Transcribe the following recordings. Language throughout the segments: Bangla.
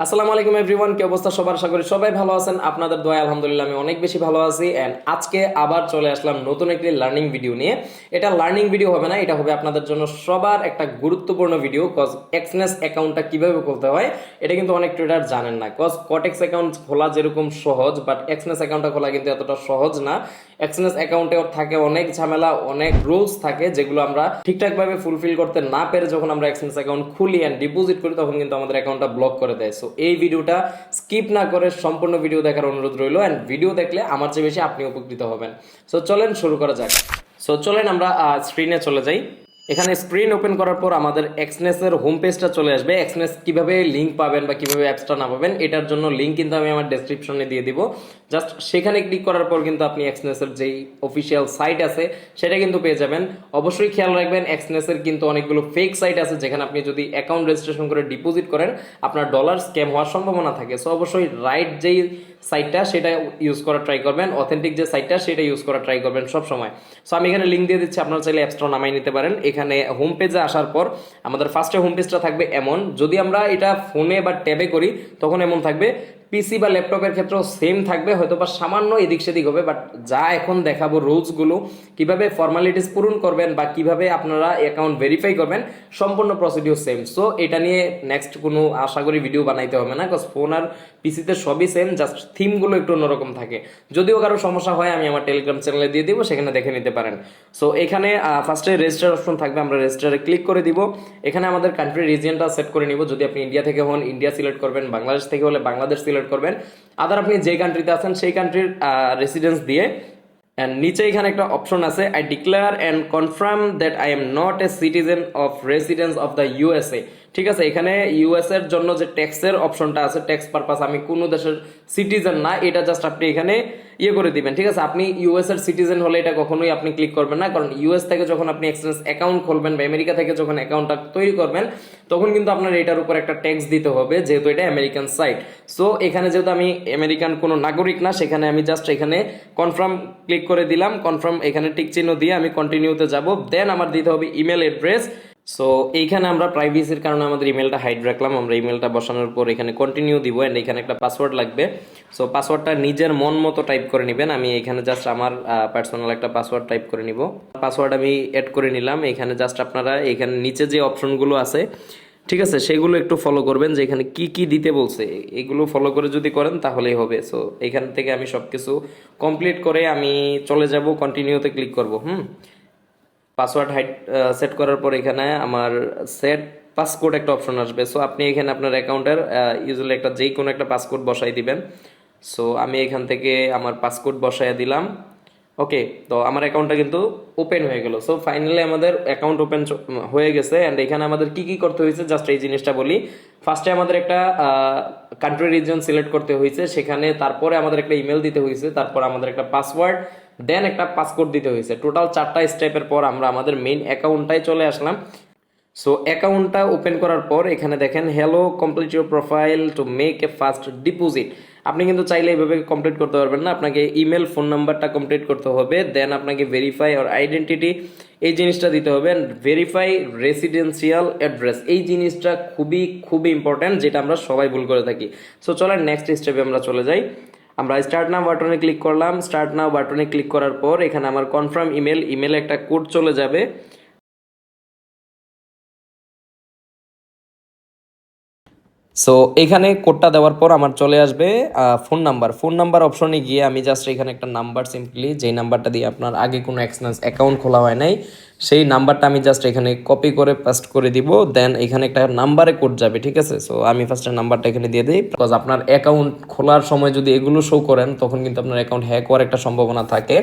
আসসালামু আলাইকুম এভরিওয়ান, কি অবস্থা সবার? আশা করি সবাই ভালো আছেন। আপনাদের দোয়ায় আলহামদুলিল্লাহ আমি অনেক বেশি ভালো আছি। এন্ড আজকে আবার চলে আসলাম নতুন একটি লার্নিং ভিডিও নিয়ে। এটা লার্নিং ভিডিও হবে না, এটা হবে আপনাদের জন্য সবার একটা গুরুত্বপূর্ণ ভিডিও। কজ এক্সনেস অ্যাকাউন্টটা কিভাবে খুলতে হয় এটা কিন্তু অনেক ট্রেডার জানেন না। কজ কটেক্স অ্যাকাউন্ট খোলা যেরকম সহজ, বাট এক্সনেস অ্যাকাউন্টটা খোলা কিন্তু এতটা সহজ না। এক্সনেস অ্যাকাউন্টে থাকে অনেক ঝামেলা, অনেক রুলস থাকে যেগুলো আমরা ঠিকঠাকভাবে ফুলফিল করতে না পেরে যখন আমরা এক্সনেস অ্যাকাউন্ট খুলি অ্যান্ড ডিপোজিট করি তখন কিন্তু আমাদের অ্যাকাউন্টটা ব্লক করে দেয়। সো এই ভিডিওটা স্কিপ না করে সম্পূর্ণ ভিডিও দেখার অনুরোধ রইল। অ্যান্ড ভিডিও দেখলে আমার চেয়ে বেশি আপনি উপকৃত হবেন। সো চলেন শুরু করা যাক। সো চলেন আমরা স্ক্রিনে চলে যাই। এখানে স্ক্রিন ওপেন করার পর আমাদের এক্সনেসের হোম পেজটা চলে আসবে। এক্সনেস কিভাবে লিঙ্ক পাবেন বা কিভাবে অ্যাপসটা না পাবেন এটার জন্য লিঙ্ক কিন্তু আমি আমার ডেসক্রিপশনে দিয়ে দিব। জাস্ট সেখানে ক্লিক করার পর কিন্তু আপনি এক্সনেসের যেই অফিসিয়াল সাইট আছে সেটা কিন্তু পেয়ে যাবেন। অবশ্যই খেয়াল রাখবেন এক্সনেসের কিন্তু অনেকগুলো ফেক সাইট আছে যেখানে আপনি যদি অ্যাকাউন্ট রেজিস্ট্রেশন করে ডিপোজিট করেন আপনার ডলার স্ক্যাম হওয়ার সম্ভাবনা থাকে। সো অবশ্যই রাইট যেই সাইটটা সেটা ইউজ করা ট্রাই করবেন, অথেন্টিক যে সাইটটা সেটা ইউজ করা ট্রাই করবেন সব সময়। সো আমি এখানে লিঙ্ক দিয়ে দিচ্ছি, আপনারা চাইলে অ্যাপসটা নামাই নিতে পারেন। এখানে হোম পেজে আসার পর আমাদের ফার্স্টে হোম পেজটা থাকবে এমন। যদি আমরা এটা ফোনে বা ট্যাবে করি তখন এমন থাকবে। পিসি বা ল্যাপটপের ক্ষেত্রেও সেম থাকবে, হয়তো বা সামান্য এদিক সেদিক হবে। বাট যা এখন দেখাবো রুলসগুলো, কিভাবে ফর্মালিটিস পূরণ করবেন বা কিভাবে আপনারা অ্যাকাউন্ট ভেরিফাই করবেন, সম্পূর্ণ প্রসিডিউর সেম। সো এটা নিয়ে নেক্সট কোনো আশা করি ভিডিও বানাইতে হবে না, কজ ফোন আর পিসিতে সবই সেম, জাস্ট থিমগুলো একটু অন্যরকম থাকে। যদিও কারো সমস্যা হয় আমি আমার টেলিগ্রাম চ্যানেলে দিয়ে দিব, সেখানে দেখে নিতে পারেন। সো এখানে ফার্স্টে রেজিস্টার অপশন থাকবে, আমরা রেজিস্টারে ক্লিক করে দিব। এখানে আমাদের কান্ট্রি রিজিয়নটা সেট করে নিব। যদি আপনি ইন্ডিয়া থেকে হন ইন্ডিয়া সিলেক্ট করবেন, বাংলাদেশ থেকে হলে বাংলাদেশ সিলেক্ট করবেন। আদার আপনি যে কান্ট্রিতে আছেন সেই কান্ট্রির রেসিডেন্স দিয়ে অ্যান্ড নিচে এখানে একটা অপশন আছে, I declare and confirm that I am not a citizen of residence of the USA. ঠিক আছে, এখানে ইউএস এর জন্য যে ট্যাক্সের অপশনটা আছে, ট্যাক্স পারপাস আমি কোনো দেশের সিটিজেন না, এটা জাস্ট আপনি এখানে ইয়ে করে দিবেন। ঠিক আছে, আপনি ইউএস এর সিটিজেন হলে এটা কখনোই আপনি ক্লিক করবেন না, কারণ ইউএস থেকে যখন আপনি এক্সচেঞ্জ অ্যাকাউন্ট খুলবেন বা আমেরিকা থেকে যখন অ্যাকাউন্টটা তৈরি করবেন তখন কিন্তু আপনার এটার উপর একটা ট্যাক্স দিতে হবে, যেহেতু এটা আমেরিকান সাইট। সো এখানে যেহেতু আমি আমেরিকান কোনো নাগরিক না, সেখানে আমি জাস্ট এখানে কনফার্ম ক্লিক করে দিলাম। কনফার্ম এখানে টিক চিহ্ন দিয়ে আমি কন্টিনিউতে যাব। দেন আমার দিতে হবে ইমেল অ্যাড্রেস। সো এইখানে আমরা প্রাইভেসির কারণে আমাদের ইমেলটা হাইড রাখলাম। আমরা ইমেলটা বসানোর পর এখানে কন্টিনিউ দিব অ্যান্ড এখানে একটা পাসওয়ার্ড লাগবে। সো পাসওয়ার্ডটা নিজের মন মতো টাইপ করে নেবেন। আমি এখানে জাস্ট আমার পার্সোনাল একটা পাসওয়ার্ড টাইপ করে নিব। পাসওয়ার্ড আমি অ্যাড করে নিলাম। এখানে জাস্ট আপনারা এখানে নিচে যে অপশনগুলো আছে, ঠিক আছে, সেগুলো একটু ফলো করবেন, যে এখানে কি কি দিতে বলছে এগুলো ফলো করে যদি করেন তাহলেই হবে। সো এখান থেকে আমি সবকিছু কমপ্লিট করে আমি চলে যাব, কন্টিনিউতে ক্লিক করব। পাসওয়ার্ড হাইড সেট করার পর এখানে আমার সেট পাসকোড একটা অপশন আসবে। সো আপনি এখানে আপনার অ্যাকাউন্টের ইউজুয়ালি একটা যে কোনো একটা পাসকোড বসাই দিবেন। সো আমি এখান থেকে আমার পাসকোড বসাই দিলাম। ওকে, তো আমার অ্যাকাউন্টটা কিন্তু ওপেন হয়ে গেল। সো ফাইনালি আমাদের অ্যাকাউন্ট ওপেন হয়ে গেছে। অ্যান্ড এখানে আমাদের কি কি করতে হয়েছে জাস্ট এই জিনিসটা বলি। ফার্স্টে আমাদের একটা কান্ট্রি রিজন সিলেক্ট করতে হয়েছে, সেখানে তারপরে আমাদের একটা ইমেল দিতে হয়েছে, তারপর আমাদের একটা পাসওয়ার্ড, দেন একটা পাসকোড দিতে হয়েছে। টোটাল 4টা স্টেপের পর আমরা আমাদের মেইন অ্যাকাউন্টটায় চলে আসলাম। সো অ্যাকাউন্টটা ওপেন করার পর এখানে দেখেন hello complete your profile to make a first deposit. আপনি কিন্তু চাইলে এইভাবে কমপ্লিট করতে পারবেন না, আপনাকে ইমেল ফোন নাম্বারটা কমপ্লিট করতে হবে। দেন আপনাকে ভেরিফাই আর আইডেন্টিটি এই জিনিসটা দিতে হবে। ভেরিফাই রেসিডেন্সিয়াল অ্যাড্রেস এই জিনিসটা খুবই খুবই ইম্পর্ট্যান্ট, যেটা আমরা সবাই ভুল করে থাকি। সো চলেন নেক্সট স্টেপে আমরা চলে যাই। আমরা স্টার্ট নাও বাটনে ক্লিক করলাম। স্টার্ট নাও বাটনে ক্লিক করার পর এখানে আমার কনফার্ম ইমেলে একটা কোড চলে যাবে। সো এখানে কোডটা দেওয়ার পর আমার চলে আসবে ফোন নাম্বার অপশনে গিয়ে আমি জাস্ট এখানে একটা নাম্বার সিম্পলি, যেই নাম্বারটা দিয়ে আপনার আগে কোনো এক্সচেঞ্জ অ্যাকাউন্ট খোলা হয় নাই সেই নাম্বারটা আমি জাস্ট এখানে কপি করে পেস্ট করে দিব। দেন এখানে একটা নাম্বারে কোড যাবে, ঠিক আছে। সো আমি ফার্স্টে নাম্বারটা এখানে দিয়ে দিই, বিকজ আপনার অ্যাকাউন্ট খোলার সময় যদি এগুলো শো করেন তখন কিন্তু আপনার অ্যাকাউন্ট হ্যাক হওয়ার একটা সম্ভাবনা থাকে।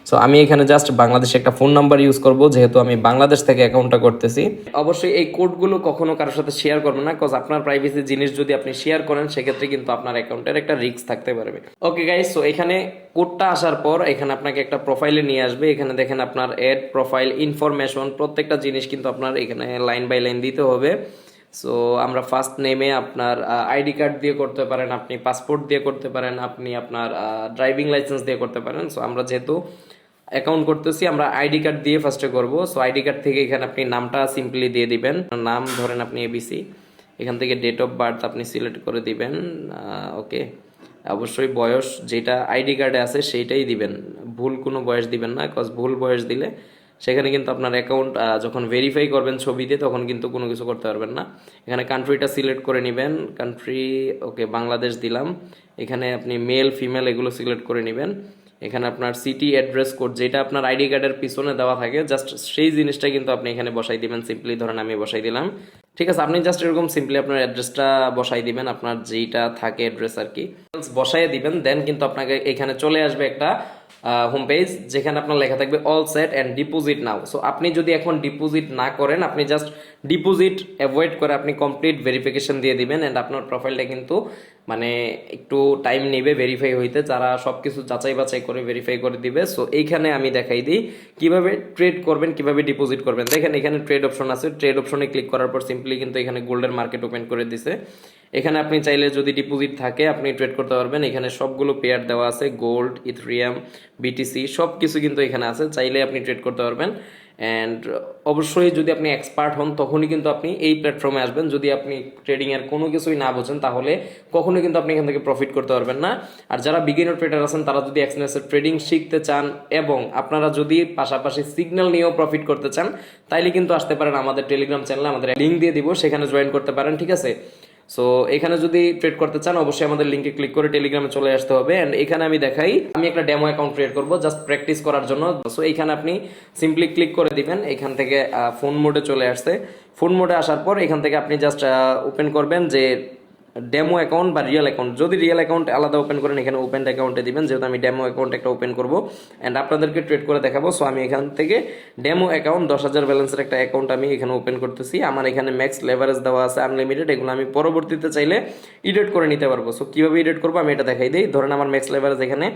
সো আমি এখানে জাস্ট বাংলাদেশে একটা ফোন নাম্বার ইউজ করব, যেহেতু আমি বাংলাদেশ থেকে অ্যাকাউন্টটা করতেছি। অবশ্যই এই কোডগুলো কখনো কারোর সাথে শেয়ার করবেন না, কজ আপনার প্রাইভেসি জিনিস যদি আপনি শেয়ার করেন সেক্ষেত্রে কিন্তু আপনার অ্যাকাউন্টের একটা রিস্ক থাকতে পারবে। ওকে গাইস, সো এখানে কোডটা আসার পর এখানে আপনাকে একটা প্রোফাইলে নিয়ে আসবে। এখানে দেখেন আপনার এড প্রোফাইল ইনফরমেশন, প্রত্যেকটা জিনিস কিন্তু আপনার এখানে লাইন বাই লাইন দিতে হবে। সো আমরা ফার্স্ট নেমে আপনার আইডি কার্ড দিয়ে করতে পারেন, আপনি পাসপোর্ট দিয়ে করতে পারেন, আপনি আপনার ড্রাইভিং লাইসেন্স দিয়ে করতে পারেন। সো আমরা যেহেতু অ্যাকাউন্ট করতেছি আমরা আইডি কার্ড দিয়ে ফার্স্টে করব। সো আইডি কার্ড থেকে এখানে আপনি নামটা সিম্পলি দিয়ে দিবেন। নাম ধরেন আপনি এবিসি, এখান থেকে ডেট অফ বার্থ আপনি সিলেক্ট করে দিবেন। ওকে, অবশ্যই বয়স যেটা আইডি কার্ডে আছে সেইটাই দিবেন, ভুল কোনো বয়স দিবেন না, কজ ভুল বয়স দিলে সেখানে কিন্তু আপনার অ্যাকাউন্ট যখন ভেরিফাই করবেন ছবি দিয়ে তখন কিন্তু কোনো কিছু করতে পারবেন না। এখানে কান্ট্রিটা সিলেক্ট করে নেবেন, কান্ট্রি ওকে বাংলাদেশ দিলাম। এখানে আপনি মেল ফিমেল এগুলো সিলেক্ট করে নেবেন। এখানে আপনার সিটি অ্যাড্রেস কোড যেটা আপনার আইডি কার্ডের পিছনে দেওয়া থাকে জাস্ট সেই জিনিসটা কিন্তু আপনি এখানে বসাই দিবেন। সিম্পলি ধরেন আমি বসাই দিলাম, ঠিক আছে। আপনি জাস্ট এরকম সিম্পলি আপনার অ্যাড্রেসটা বসাই দিবেন, আপনার যেইটা থাকে অ্যাড্রেস আর কি বসাই দিবেন। দেন কিন্তু আপনাকে এখানে চলে আসবে একটা হোম পেজ যেখানে আপনার লেখা থাকবে all set and deposit now. So আপনি যদি এখন ডিপোজিট না করেন, আপনি জাস্ট ডিপোজিট অ্যাভয়েড করে আপনি কমপ্লিট ভেরিফিকেশন দিয়ে দিবেন অ্যান্ড আপনার প্রোফাইলটা কিন্তু মানে একটু টাইম নেবে ভেরিফাই হইতে, যারা সব কিছু যাচাই বাছাই করে ভেরিফাই করে দিবে। সো এইখানে আমি দেখাই দিই কিভাবে ট্রেড করবেন, কিভাবে ডিপোজিট করবেন। দেখেন এখানে ট্রেড অপশন আছে, ট্রেড অপশনে ক্লিক করার পর সিম্পলি কিন্তু এখানে গোল্ডের মার্কেট ওপেন করে দিছে। এখানে আপনি চাইলে যদি ডিপোজিট থাকে আপনি ট্রেড করতে পারবেন। এখানে সবগুলো পেয়ার দেওয়া আছে, গোল্ড, ইথেরিয়াম, বিটিসি সব কিছু কিন্তু এখানে আছে, চাইলে আপনি ট্রেড করতে পারবেন। অ্যান্ড অবশ্যই যদি আপনি এক্সপার্ট হন তখনই কিন্তু আপনি এই প্ল্যাটফর্মে আসবেন। যদি আপনি ট্রেডিংয়ের কোনো কিছুই না বোঝেন তাহলে কখনোই কিন্তু আপনি এখান থেকে প্রফিট করতে পারবেন না। আর যারা বিগিনার ট্রেডার আছেন তারা যদি এক্সনেসের ট্রেডিং শিখতে চান এবং আপনারা যদি পাশাপাশি সিগন্যাল নিয়েও প্রফিট করতে চান তাইলে কিন্তু আসতে পারেন আমাদের টেলিগ্রাম চ্যানেলে, আমাদের লিঙ্ক দিয়ে দিব, সেখানে জয়েন করতে পারেন, ঠিক আছে। সো এখানে যদি ট্রেড করতে চান অবশ্যই আমাদের লিঙ্কে ক্লিক করে টেলিগ্রামে চলে আসতে হবে। অ্যান্ড এখানে আমি দেখাই, আমি একটা ডেমো অ্যাকাউন্ট ক্রিয়েট করবো জাস্ট প্র্যাকটিস করার জন্য। সো এইখানে আপনি সিম্পলি ক্লিক করে দিবেন, এখান থেকে ফোন মোডে চলে আসছে। ফোন মোডে আসার পর এখান থেকে আপনি জাস্ট ওপেন করবেন যে ডেমো অ্যাকাউন্ট বা রিয়েল অ্যাকাউন্ট। যদি রিয়েল অ্যাকাউন্ট আলাদা ওপেন করেন এখানে ওপেন অ্যাকাউন্টে দিবেন, যেহেতু আমি ডেমো অ্যাকাউন্ট একটা ওপেন করবো অ্যান্ড আপনাদেরকে ট্রেড করে দেখাবো। সো আমি এখান থেকে ডেমো অ্যাকাউন্ট 10,000 ব্যালেন্সের একটা অ্যাকাউন্ট আমি এখানে ওপেন করতেছি। আমার এখানে ম্যাক্স লেভারেজ দেওয়া আছে আনলিমিটেড, এগুলো আমি পরবর্তীতে চাইলে এডিট করে নিতে পারবো। সো কীভাবে এডিট করবো আমি এটা দেখাই দিই। ধরেন আমার ম্যাক্স লেভারেজ এখানে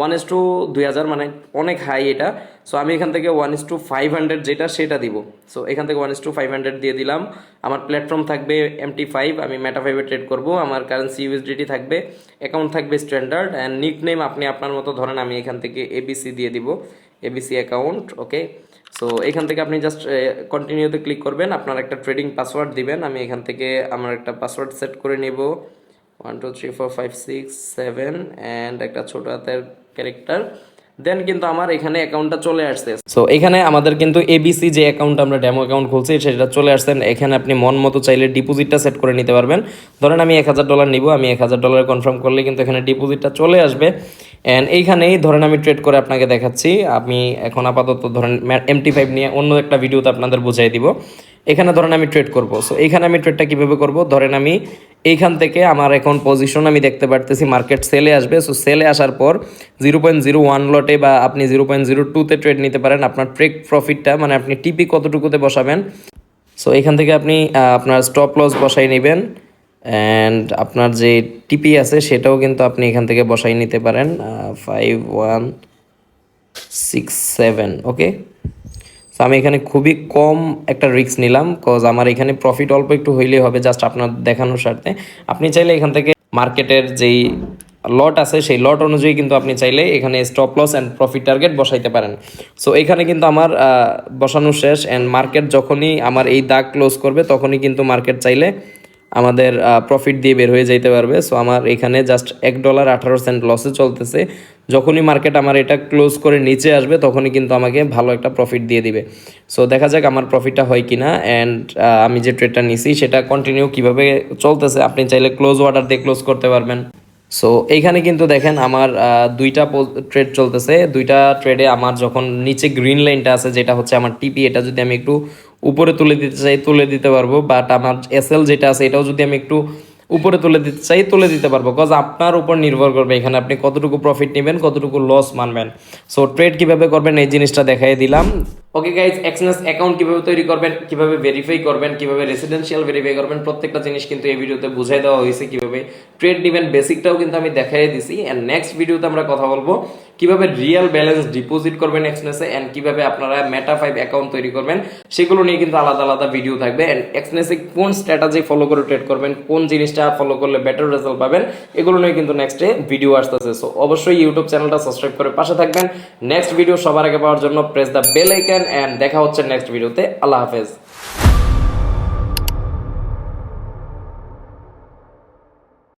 1:2000 মানে অনেক হাই এটা। সো আমি এখান থেকে 1:500 যেটা সেটা দিব। সো এখান থেকে 1:500 দিয়ে দিলাম। আমার প্ল্যাটফর্ম থাকবে MT5, আমি মেটা5 এ ট্রেড করবো। আমার কারেন্সি ইউএসডিটি থাকবে, অ্যাকাউন্ট থাকবে স্ট্যান্ডার্ড অ্যান্ড নিক নেম আপনি আপনার মতো ধরেন, আমি এখান থেকে ABC দিয়ে দিব, ABC অ্যাকাউন্ট। ওকে, সো এখান থেকে আপনি জাস্ট কন্টিনিউতে ক্লিক করবেন, আপনার একটা ট্রেডিং পাসওয়ার্ড দিবেন। আমি এখান থেকে আমার একটা পাসওয়ার্ড সেট করে নেব 1 2 3 4 5 6 7 অ্যান্ড একটা ছোট হাতের ক্যারেক্টার। দেন কিন্তু আমার এখানে অ্যাকাউন্টটা চলে আসছে। সো এখানে আমাদের কিন্তু ABC যে অ্যাকাউন্ট আমরা ডেমো অ্যাকাউন্ট খুলছি সেটা চলে আসছেন। এখানে আপনি মন মতো চাইলে ডিপোজিটটা সেট করে নিতে পারবেন। ধরেন আমি $1,000 নিব, আমি $1,000 কনফার্ম করলে কিন্তু এখানে ডিপোজিটটা চলে আসবে। অ্যান্ড এইখানেই ধরেন আমি ট্রেড করে আপনাকে দেখাচ্ছি। আমি এখন আপাতত ধরেন MT5 নিয়ে অন্য একটা ভিডিওতে আপনাদের বুঝাই দিব। এখানে ধরেন আমি ট্রেড করব। সো এখানে আমি ট্রেডটা কীভাবে করব, ধরেন আমি এইখান থেকে আমার এখন পজিশন আমি দেখতে পারতেছি মার্কেট সেলে আসবে। সো সেলে আসার পর 0.01 লটে বা আপনি 0.02তে ট্রেড নিতে পারেন। আপনার ট্রেড প্রফিটটা মানে আপনি টিপি কতটুকুতে বসাবেন। সো এখান থেকে আপনি আপনার স্টপ লস বসাই নেবেন অ্যান্ড আপনার যে টিপি আছে সেটাও কিন্তু আপনি এখান থেকে বসাই নিতে পারেন 5167। ওকে, সো আমি এখানে খুবই কম একটা রিস্ক নিলাম, কজ আমার এখানে প্রফিট অল্প একটু হইলেই হবে, জাস্ট আপনার দেখানোর স্বার্থে। আপনি চাইলে এখান থেকে মার্কেটের যেই লট আছে সেই লট অনুযায়ী কিন্তু আপনি চাইলে এখানে stop loss and profit target বসাইতে পারেন। সো এখানে কিন্তু আমার বসানো শেষ অ্যান্ড মার্কেট যখনই আমার এই দাগ ক্লোজ করবে তখনই কিন্তু মার্কেট চাইলে আমাদের প্রফিট দিয়ে বের হয়ে যাইতে পারবে। সো আমার এখানে জাস্ট $1.18 লসে চলতেছে। যখনই মার্কেট আমার এটা ক্লোজ করে নিচে আসবে তখনই কিন্তু আমাকে ভালো একটা প্রফিট দিয়ে দিবে। সো দেখা যাক আমার প্রফিটটা হয় কিনা অ্যান্ড আমি যে ট্রেডটা নিছি সেটা কন্টিনিউ কিভাবে চলতেছে। আপনি চাইলে ক্লোজ অর্ডার দিয়ে ক্লোজ করতে পারবেন। সো এইখানে কিন্তু দেখেন আমার দুইটা ট্রেড চলতেছে। দুইটা ট্রেডে আমার যখন নিচে গ্রিন লাইনটা আছে যেটা হচ্ছে আমার টিপি, এটা যদি আমি একটু উপরে তুলে দিতে চাই তুলে দিতে পারবো, বাট আমার SL যেটা আছে এটাও যদি আমি একটু উপরে তুলে দিতে চাই তুলে দিতে পারবো, কজ আপনার উপর নির্ভর করবে এখানে আপনি কতটুকু প্রফিট নেবেন, কতটুকু লস মানবেন। সো ট্রেড কিভাবে করবেন এই জিনিসটা দেখাই দিলাম। ওকে গাইজ, এক্সনেস অ্যাকাউন্ট কিভাবে তৈরি করবেন, কিভাবে ভেরিফাই করবেন, কিভাবে রেসিডেন্সিয়াল ভেরিফাই করবেন, প্রত্যেকটা জিনিস কিন্তু এই ভিডিওতে বুঝাই দেওয়া হয়েছে। কিভাবে ট্রেড নেবেন বেসিকটাও কিন্তু আমি দেখাই দিছি। এন্ড নেক্সট ভিডিওতে আমরা কথা বলবো কিভাবে রিয়েল ব্যালেন্স ডিপোজিট করবেন এক্সনেসে এন্ড কিভাবে আপনারা মেটা5 অ্যাকাউন্ট তৈরি করবেন, সেগুলো নিয়ে কিন্তু আলাদা আলাদা ভিডিও থাকবে। এন্ড এক্সনেসে কোন স্ট্র্যাটেজি ফলো করে ট্রেড করবেন, কোন জিনিসটা ফলো করলে বেটার রেজাল্ট পাবেন, এগুলো নিয়ে কিন্তু নেক্সটে ভিডিও আসতেছে। সো অবশ্যই ইউটিউব চ্যানেলটা সাবস্ক্রাইব করে পাশে থাকবেন। নেক্সট ভিডিও সবার আগে পাওয়ার জন্য press the bell icon and দেখা হচ্ছে নেক্সট ভিডিওতে। আল্লাহ হাফেজ।